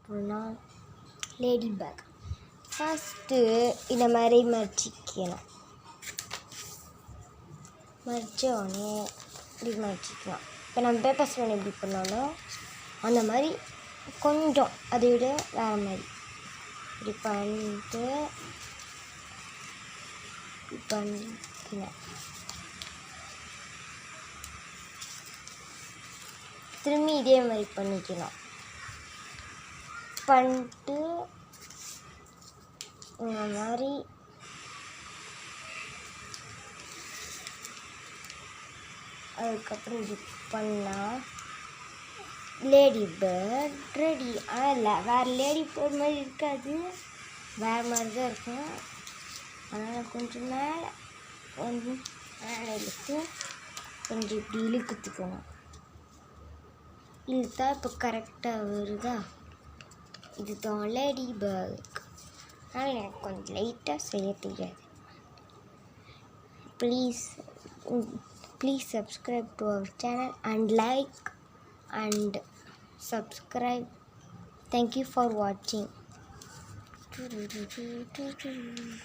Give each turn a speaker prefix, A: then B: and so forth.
A: அப்படின்னா lady back. First இந்த மாதிரி மடிச்சிக்கலாம். மடித்த உடனே இப்படி மடிச்சிக்கலாம். இப்போ நம்ம பேப்பர் ஸ்டோன் எப்படி பண்ணாலும் அந்த மாதிரி கொஞ்சம் அதை விட வேறு மாதிரி இப்படி பண்ணிக்கலாம். திரும்பி இதே மாதிரி பண்ணிக்கலாம். பண்ணிட்டு இந்த மாதிரி அதுக்கப்புறம் இது பண்ணால் லேடி பேர்ட் ரெடி. ஆனால் இல்லை, வேறு லேடி பேர்ட் மாதிரி இருக்காது, வேறு மாதிரி தான் இருக்கும். அதனால் கொஞ்சம் மேலே இழுத்து கொஞ்சம் இப்படி இழுத்துக்கணும். இழுத்தா இப்போ கரெக்டாக வருதா? இதுதான் லேடி பேர்ட். ஆனால் எனக்கு கொஞ்சம் லைட்டாக செய்ய தெரியாது. Please subscribe to our channel and like and subscribe. Thank you for watching.